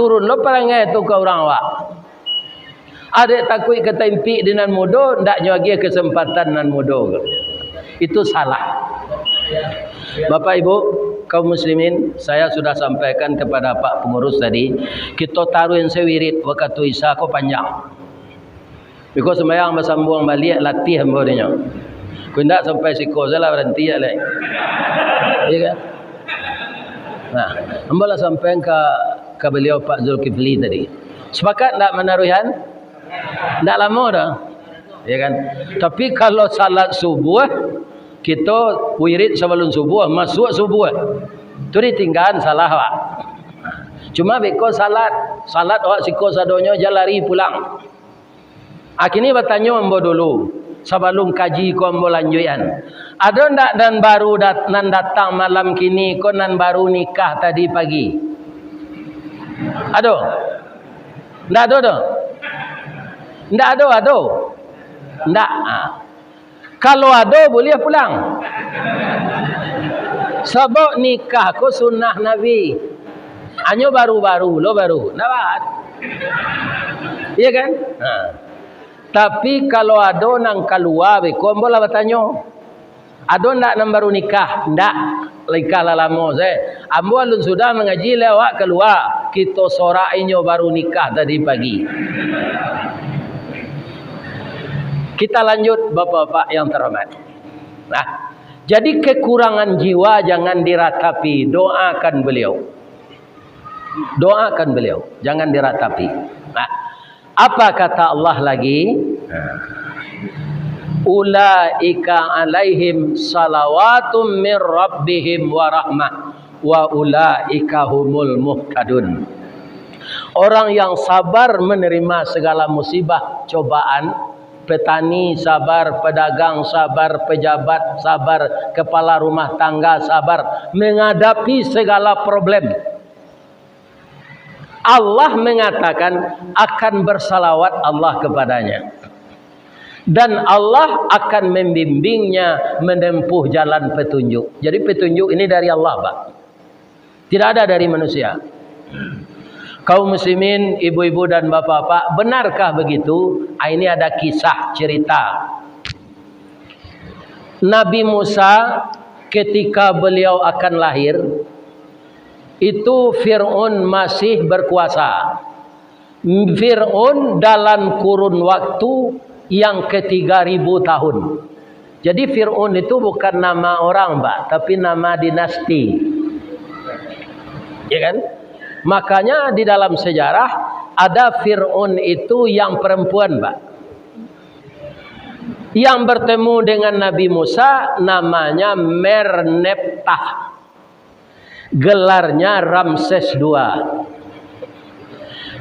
turun lo perangai tu ke orang awak. Ada takut kata impi dengan mudo, ndaknya lagi kesempatan nan mudo. Itu salah. Bapak Ibu kaum muslimin, saya sudah sampaikan kepada Pak pengurus tadi, kita taruhin sewirid waktu Isya ko panjang. Because sembahyang bersambung balik latih hambanya. Kau ndak sampai siko salah berhenti ya leh. Iya kan? Nah, hamba sampai ke beliau Pak Zulkifli tadi. Sepakat ndak menaruhan? Ndak lama dah. Ya kan? Tapi kalau salat subuh kita wirid sebelum subuh, masuk subuh. Tu ditinggalkan salah wak. Cuma beko salat wak siko sadonyo jalari pulang. Akini bertanya ambo dulu sebelum kaji ko ambo lanjutan. Ada ndak dan baru nan datang malam kini ko nan baru nikah tadi pagi? Ada? Ndak ada dah. Ndak ada. Ndak. Kalau ada boleh pulang. Sebab nikah ko sunnah Nabi. Hanya baru-baru, lo baru. Ndak. Iya kan? Tapi kalau ada nang keluar, beko ambola bertanya. Ada ndak nang baru nikah? Ndak. Nikah lama saya. Ambo alun sudah mengaji lewat keluar. Kita sorainyo baru nikah tadi pagi. Kita lanjut Bapak-bapak yang terhormat. Nah, jadi kekurangan jiwa jangan diratapi, doakan beliau. Doakan beliau, jangan diratapi. Nah, apa kata Allah lagi? Ulaika alaihim salawatum mir rabbihim wa rahmah wa ulaika humul muhtadun. Orang yang sabar menerima segala musibah, cobaan, petani sabar, pedagang sabar, pejabat sabar, kepala rumah tangga sabar menghadapi segala problem. Allah mengatakan akan bersalawat Allah kepadanya. Dan Allah akan membimbingnya menempuh jalan petunjuk. Jadi petunjuk ini dari Allah, Pak. Tidak ada dari manusia. Kaum muslimin, ibu-ibu dan bapak-bapak, benarkah begitu? Ini ada kisah cerita. Nabi Musa ketika beliau akan lahir, itu Fir'aun masih berkuasa. Fir'aun dalam kurun waktu yang ke-3000 tahun. Jadi Fir'aun itu bukan nama orang, Pak, tapi nama dinasti. Ya kan? Makanya di dalam sejarah ada Fir'aun itu yang perempuan, Pak. Yang bertemu dengan Nabi Musa namanya Merneptah. Gelarnya Ramses II.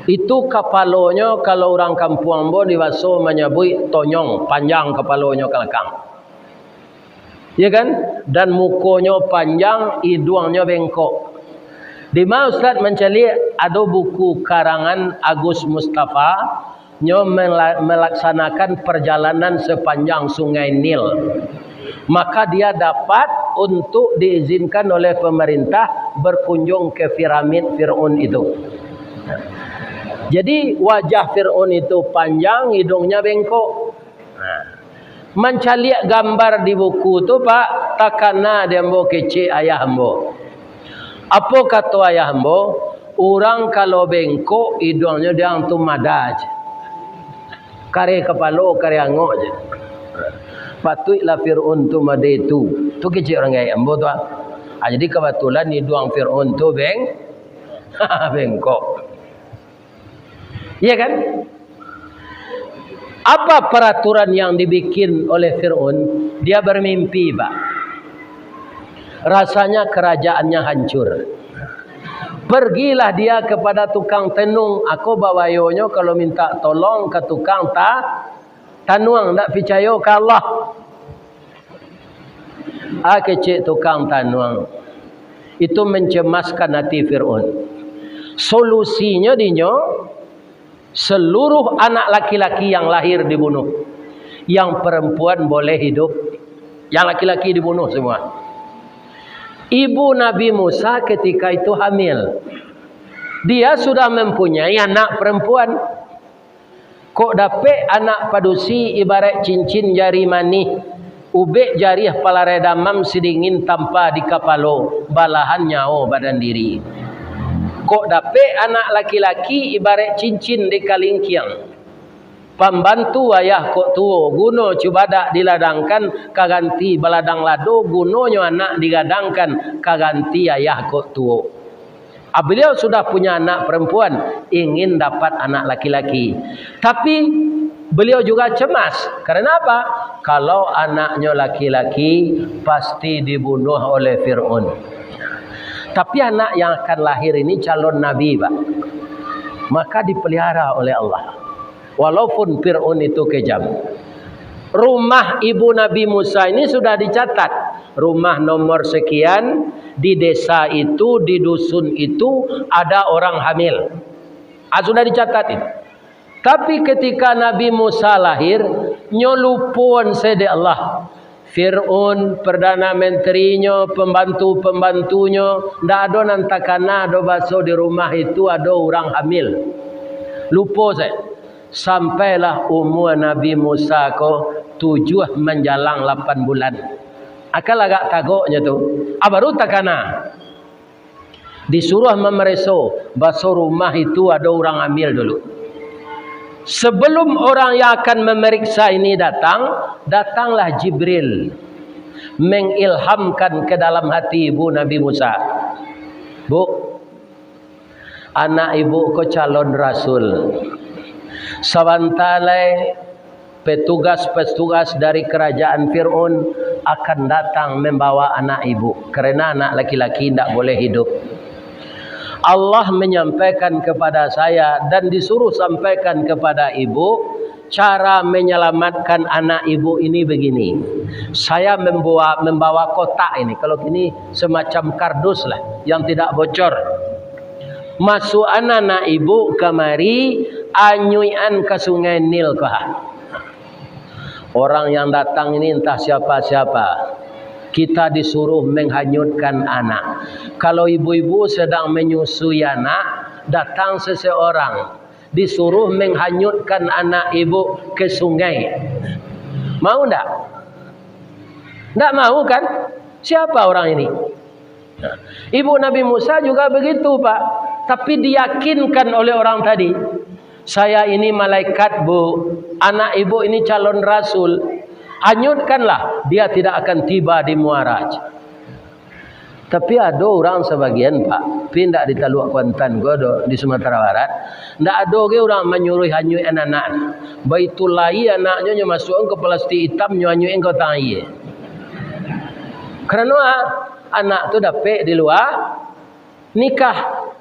Itu kepalanya kalau orang kampung ambo diwaso menyebut tonyong, panjang kepalanya ke belakang. Ya kan? Dan mukonya panjang, hidungnya bengkok. Di mana Ustaz mencari ada buku karangan Agus Mustafa nyo melaksanakan perjalanan sepanjang Sungai Nil. Maka dia dapat untuk diizinkan oleh pemerintah berkunjung ke piramid Fir'aun itu. Jadi wajah Fir'aun itu panjang, hidungnya bengkok. Mencari gambar di buku tu, Pak, takana dia mau kecil ayah ambo. Apa kata ayah ambo? Orang kalau bengkok hidungnya dia antum madaj. Kare kepala, kare angok je. Patutlah Fir'aun tu madai tu. Tu kecil orang ayah ambo tu. Jadi kebetulan hidung Fir'aun tu bengkok. Iya kan? Apa peraturan yang dibikin oleh Fir'aun? Dia bermimpi, Pak. Rasanya kerajaannya hancur. Pergilah dia kepada tukang tenung. Aku bawayonyo kalau minta tolong ke tukang tanuang. Tak percaya ke Allah. Kecik tukang tanuang. Itu mencemaskan hati Fir'aun. Solusinya dinyo, seluruh anak laki-laki yang lahir dibunuh. Yang perempuan boleh hidup. Yang laki-laki dibunuh semua. Ibu Nabi Musa ketika itu hamil. Dia sudah mempunyai anak perempuan. Kok dapat anak padusi ibarat cincin jari manih, ubek jari palare damam sedingin tanpa di kapalo, balahan nyawa badan diri. Kok dapat anak laki-laki ibarat cincin di kalingkiang. Pembantu ayah kok tuo, guno cubadak diladangkan, kaganti baladang lado, gunonyo anak digadangkan, kaganti ayah kok tuo. Beliau sudah punya anak perempuan, ingin dapat anak laki-laki. Tapi beliau juga cemas. Karena apa? Kalau anaknya laki-laki, pasti dibunuh oleh Fir'aun. Tapi anak yang akan lahir ini calon Nabi, Pak. Maka dipelihara oleh Allah. Walaupun Fir'aun itu kejam. Rumah ibu Nabi Musa ini sudah dicatat. Rumah nomor sekian, di desa itu, di dusun itu, ada orang hamil. Sudah dicatat itu. Tapi ketika Nabi Musa lahir, nyolupun sede Allah. Fir'aun, Perdana Menterinya, pembantu-pembantunya, ndak ada nantakana, ada baso di rumah itu, ada orang hamil. Lupa saya. Sampailah umur Nabi Musa ko 7 menjalang 8 bulan. Akal agak tagoknya tu. Baru takana. Disuruh memereso. Baso rumah itu ada orang hamil dulu. Sebelum orang yang akan memeriksa ini datang, datanglah Jibril. Mengilhamkan ke dalam hati ibu Nabi Musa. Bu, anak ibu ko calon rasul. Sabantalai petugas-petugas dari kerajaan Fir'aun akan datang membawa anak ibu. Karena anak laki-laki tidak boleh hidup. Allah menyampaikan kepada saya dan disuruh sampaikan kepada ibu, cara menyelamatkan anak ibu ini begini. Saya membawa kotak ini. Kalau ini semacam kardus lah yang tidak bocor. Masuk anak ibu kemari, anyuian ke sungai Nil kah. Orang yang datang ini entah siapa-siapa. Kita disuruh menghanyutkan anak. Kalau ibu-ibu sedang menyusui anak, datang seseorang disuruh menghanyutkan anak ibu ke sungai. Mau enggak? Enggak mau kan? Siapa orang ini? Ibu Nabi Musa juga begitu, Pak. Tapi diyakinkan oleh orang tadi. Saya ini malaikat, Bu. Anak ibu ini calon rasul. Hanyutkanlah. Dia tidak akan tiba di Muaraj. Tapi ada orang sebagian, Pak. Pindah di Taluk Kuantan, di Sumatera Barat. Tidak ada orang menyuruh hanyut anak-anak. Baitullahi anaknya masukkan ke plastik hitam, hanyutin ke tangan. Karena anak tu dapat di luar nikah.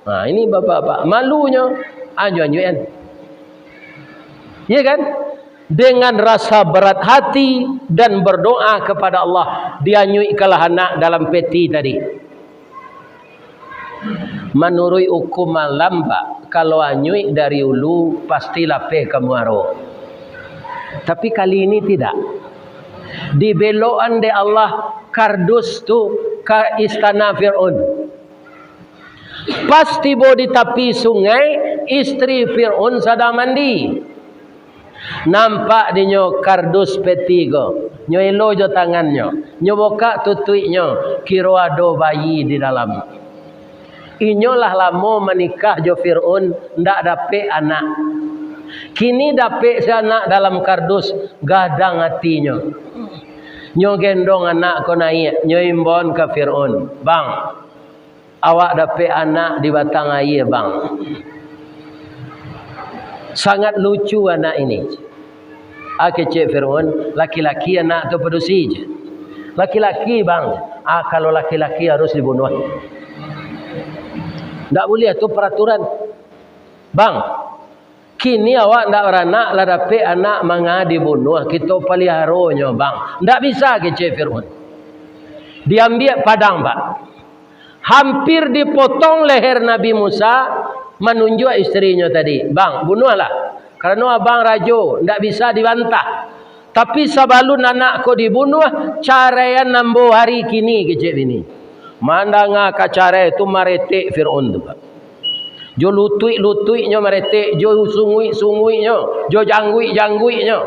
Nah, ini bapak-bapak malunya anjuan. Ya kan? Dengan rasa berat hati dan berdoa kepada Allah, dianyuikanlah anak dalam peti tadi. Menurut hukum malam, Pak, kalau anyui dari ulu pasti lapeh ke muaro. Tapi kali ini tidak. Dibelokan de Allah kardus tu ke istana Fir'aun. Pas tiba di tepi sungai, istri Fir'aun sedang mandi. Nampak dia kardus peti go. Nyo elo jo tangannya. Nyo boka tutuiknya. Kira ada bayi di dalam. Inyolah lama menikah jo Fir'aun. Ndak dapat anak. Kini dapat si anak dalam kardus. Gadang hatinya. Nyo gendong anak ko naik. Nyo imbon ke Fir'aun. Bang, awak dapat anak di batang air, bang. Sangat lucu anak ini. Kecik Fir'aun, laki-laki anak tu pedusi je. Laki-laki, bang. Kalau laki-laki harus dibunuh. Tak boleh, tu peraturan. Bang, kini awak tak beranak, lah dapat anak manga dibunuh. Kita peliharanya, bang. Tak bisa, kecik Fir'aun. Diambil padang, pak. Hampir dipotong leher Nabi Musa, menunjuk istrinya tadi. Bang, bunuhlah. Karena abang rajo, tidak bisa dibantah. Tapi sabalun anak ko dibunuh, carayan nambo hari kini kecik ini. Mandanga kacara itu maretik Fir'aun tu. Jo lutui-lutuinyo meretik, jo sungui-sunguinyo, jo janggui-jangguinyo.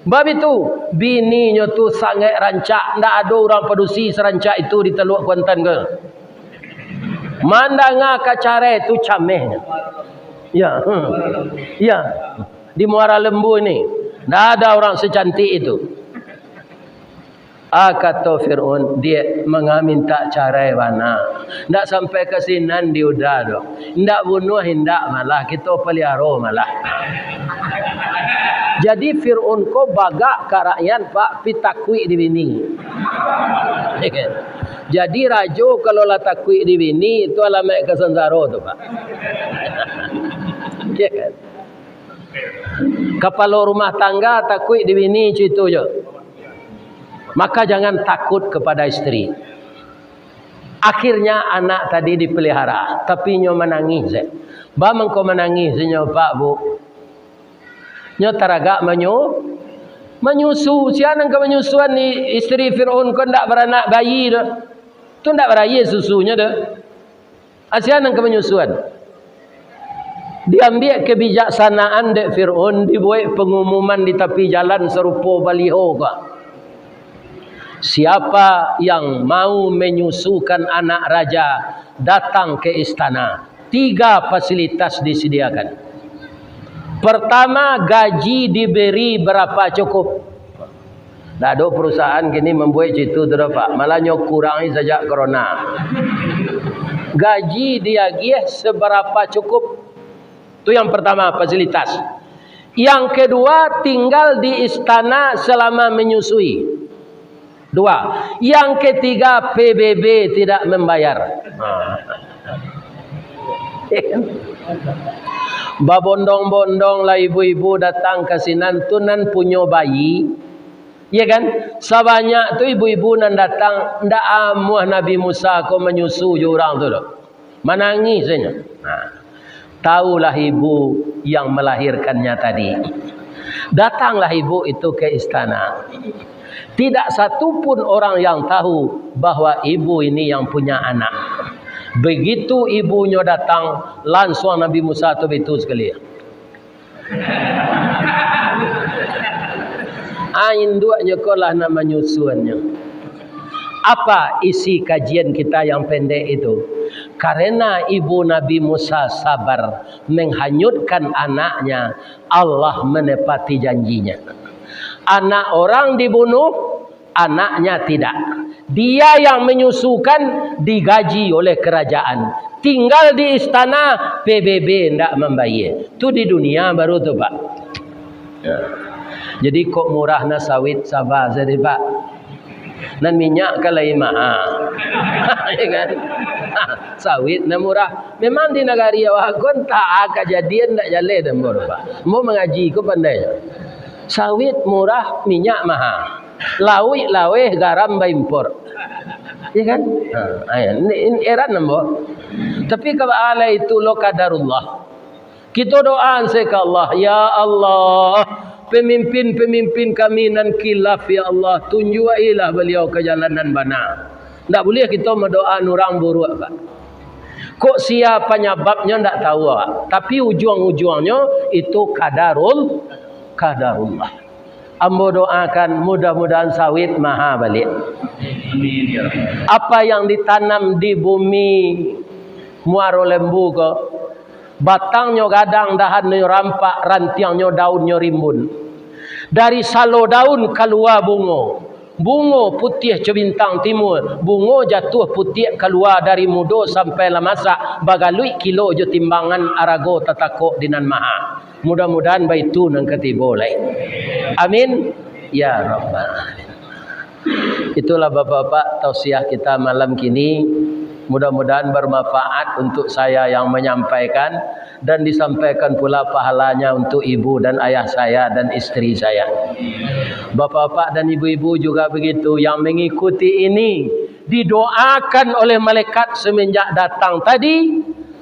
Bab itu bininyo tu sangat rancak, ndak ada orang padusi serancak itu di Teluk Kuantan ke. Mandanga kacare tu camehnya. Ya. Ya. Di Muara Lembu ini ndak ada orang secantik itu. Kata Fir'aun, dia mengaminta cara mana. Ndak sampai ke sinan dia udah dong. Ndak bunuh, ndak malah kita pelihara malah. Jadi Fir'aun ko bagak karayan pak pitakui di bini. Jadi rajo kalau lah takui di bini itu alamat kesengsara tu pak. Kepala rumah tangga takui di bini itu je. Maka jangan takut kepada istri. Akhirnya anak tadi dipelihara, tapi nyo menangis. Ba mengko menangis nyo Pak Bu. Nyo taragak menyusu. Siapa yang menyusuan ni istri Fir'aun ko ndak beranak bayi dah. Tu ndak berayi susunya dah. Siapa yang menyusuan? Diambil kebijaksanaan dek Fir'aun, dibuat pengumuman di tepi jalan serupa baliho kah. Siapa yang mau menyusukan anak raja datang ke istana. 3 fasilitas disediakan. Pertama, gaji diberi berapa cukup. Tak ada perusahaan kini membuat situ tu Pak. Malah nyok kurangi sejak corona. Gaji dia seberapa cukup. Itu yang pertama, fasilitas. Yang kedua, tinggal di istana selama menyusui. 2. Yang ketiga, PBB tidak membayar. Babondong-bondong lah ibu-ibu datang ke sinan tunan punya bayi. Ya kan? Sebanyak tu ibu-ibu nan datang ndak amuh Nabi Musa ko menyusu orang tu dah. Menangis saja. Taulah ibu yang melahirkannya tadi. Datanglah ibu itu ke istana. Tidak satu pun orang yang tahu bahwa ibu ini yang punya anak. Begitu ibunya datang, langsung Nabi Musa tu betul sekali. Induknya kolah nama nyusuannya. Apa isi kajian kita yang pendek itu? Karena ibu Nabi Musa sabar menghanyutkan anaknya, Allah menepati janjinya. Anak orang dibunuh, anaknya tidak. Dia yang menyusukan digaji oleh kerajaan. Tinggal di istana, PBB tidak membayar. Itu di dunia baru tu Pak. Ya. Jadi kok murahnya sawit sabar jadi Pak. Dan minyak kalai mahal. Ya kan? Sawit na murah. Memang di negara Yawagon tak kejadian tak jalan dembor Pak. Mau mengaji ku pandai. Sawit murah, minyak mahal. Lawih garam impor. Ya kan? Ini era nombor. Tapi kalau Allah itu lo kadarullah. Kita doa ke Allah, ya Allah, pemimpin-pemimpin kami nan khilaf ya Allah, tunjukilah beliau ke jalanan benar. Tak boleh kita berdoa nurang buruk Pak. Kok siapa penyebabnya tak tahu Pak. Tapi ujung-ujungnya itu kadarullah. Ambo doakan mudah-mudahan sawit mahal balik. Apa yang ditanam di bumi Muara Lembu ke, batangnya gadang, dahannya rampak, rantiangnya daunnya rimbun. Dari salo daun keluar bunga. Bunga putih cebintang timur. Bunga jatuh putih keluar dari mudo sampai lemasak. Bagalui kilo je timbangan arago tatakok dinan maha. Mudah-mudahan baitu nang ketibo lai. Amin. Ya Rabbal Alamin. Itulah Bapak-bapak tausiah kita malam kini. Mudah-mudahan bermanfaat untuk saya yang menyampaikan. Dan disampaikan pula pahalanya untuk ibu dan ayah saya dan istri saya. Bapak-bapak dan ibu-ibu juga begitu. Yang mengikuti ini didoakan oleh malaikat semenjak datang tadi.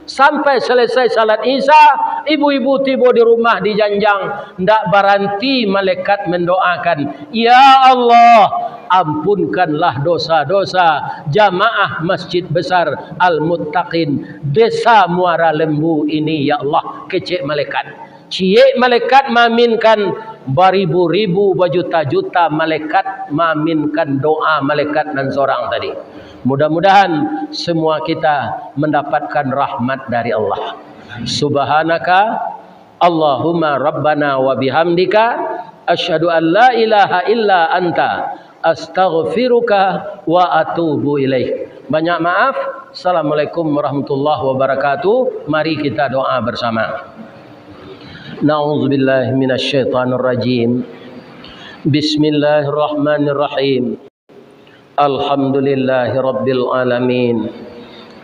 Sampai selesai salat Isya, ibu-ibu tiba di rumah di janjang, ndak berhenti malaikat mendoakan, ya Allah, ampunkanlah dosa-dosa jamaah Masjid Besar Al-Muttaqin Desa Muara Lembu ini ya Allah. Kecik malaikat, cie malaikat maminkan beribu-ribu berjuta-juta malaikat maminkan doa malaikat dan seorang tadi. Mudah-mudahan semua kita mendapatkan rahmat dari Allah. Subhanaka Allahumma rabbana wa bihamdika asyhadu an la ilaha illa anta astaghfiruka wa atubu ilaih. Banyak maaf. Assalamualaikum warahmatullahi wabarakatuh. Mari kita doa bersama. Na'udzubillahi minasyaitonir rajim. Bismillahirrahmanirrahim. Alhamdulillahi rabbil alamin.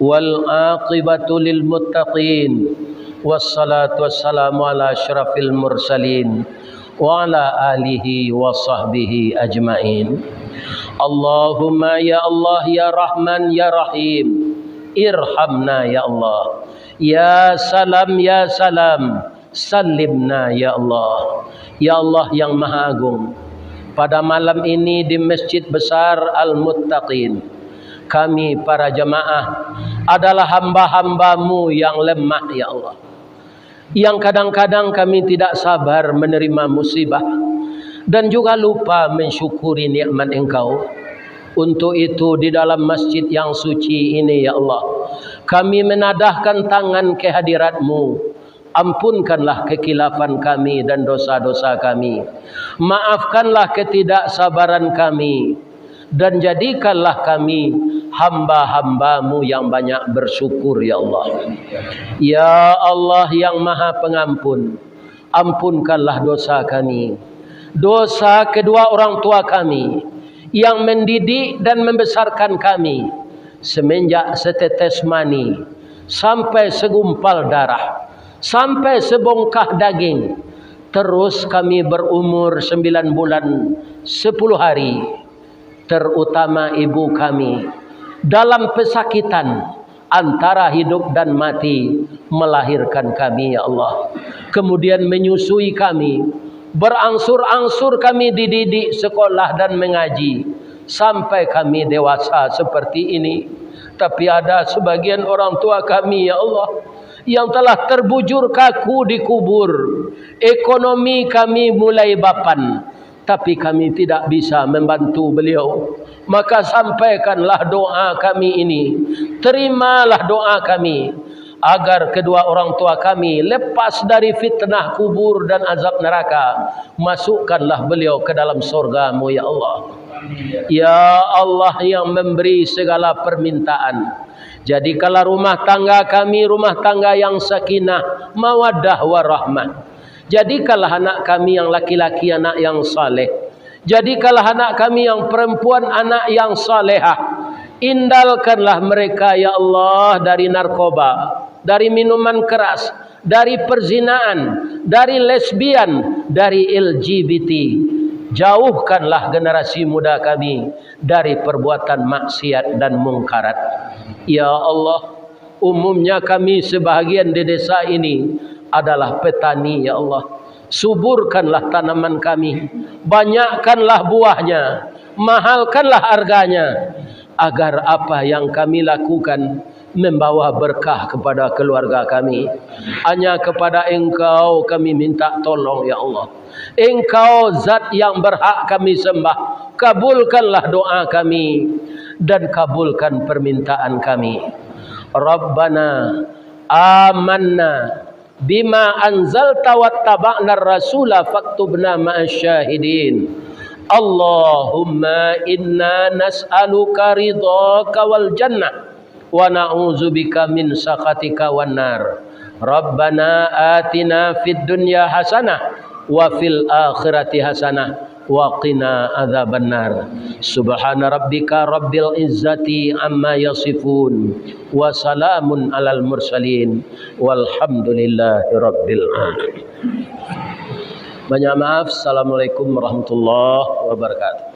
Wal aqibatu lil muttaqin. Wassalatu wassalamu ala asyrafil mursalin wa ala alihi wa sahbihi ajmain. Allahumma ya Allah ya Rahman ya Rahim, irhamna ya Allah. Ya salam ya salam, salimna ya Allah. Ya Allah yang Maha Agung, pada malam ini di Masjid Besar Al-Muttaqin, kami para jamaah adalah hamba-hambamu yang lemah ya Allah, yang kadang-kadang kami tidak sabar menerima musibah dan juga lupa mensyukuri nikmat Engkau. Untuk itu di dalam masjid yang suci ini ya Allah, kami menadahkan tangan kehadirat-Mu. Ampunkanlah kekilafan kami dan dosa-dosa kami. Maafkanlah ketidaksabaran kami. Dan jadikanlah kami hamba-hamba-Mu yang banyak bersyukur ya Allah. Ya Allah yang Maha Pengampun, ampunkanlah dosa kami, dosa kedua orang tua kami yang mendidik dan membesarkan kami semenjak setetes mani sampai segumpal darah, sampai sebongkah daging, terus kami berumur 9 bulan 10 hari, terutama ibu kami dalam pesakitan antara hidup dan mati melahirkan kami ya Allah. Kemudian menyusui kami, berangsur-angsur kami dididik sekolah dan mengaji sampai kami dewasa seperti ini. Tapi ada sebagian orang tua kami ya Allah yang telah terbujur kaku di kubur. Ekonomi kami mulai bapan, tapi kami tidak bisa membantu beliau. Maka sampaikanlah doa kami ini, terimalah doa kami, agar kedua orang tua kami lepas dari fitnah kubur dan azab neraka. Masukkanlah beliau ke dalam surga-Mu ya Allah. Ya Allah yang memberi segala permintaan, jadikanlah rumah tangga kami rumah tangga yang sakinah, mawaddah warahmah. Jadikanlah anak kami yang laki-laki anak yang saleh. Jadikanlah anak kami yang perempuan anak yang salehah. Indalkanlah mereka ya Allah dari narkoba, dari minuman keras, dari perzinaan, dari lesbian, dari LGBT. Jauhkanlah generasi muda kami dari perbuatan maksiat dan mungkarat. Ya Allah, umumnya kami sebahagian di desa ini adalah petani ya Allah. Suburkanlah tanaman kami, banyakkanlah buahnya, mahalkanlah harganya, agar apa yang kami lakukan membawa berkah kepada keluarga kami. Hanya kepada Engkau kami minta tolong ya Allah. Engkau zat yang berhak kami sembah. Kabulkanlah doa kami dan kabulkan permintaan kami. Rabbana amanna bima anzalta wattaba'na ar-rasula faktubna ma'asyahidin. Allahumma inna nas'aluka ridhaka wal jannah wa na'udzubika min sakhatika wan nar. Rabbana atina fid dunya hasanah wa fil akhirati hasanah wa qina adzabannar. Subhana rabbika rabbil izzati amma yasifun wa salamun alal mursalin walhamdulillahi rabbil alamin. Banyak maaf. Assalamualaikum warahmatullahi wabarakatuh.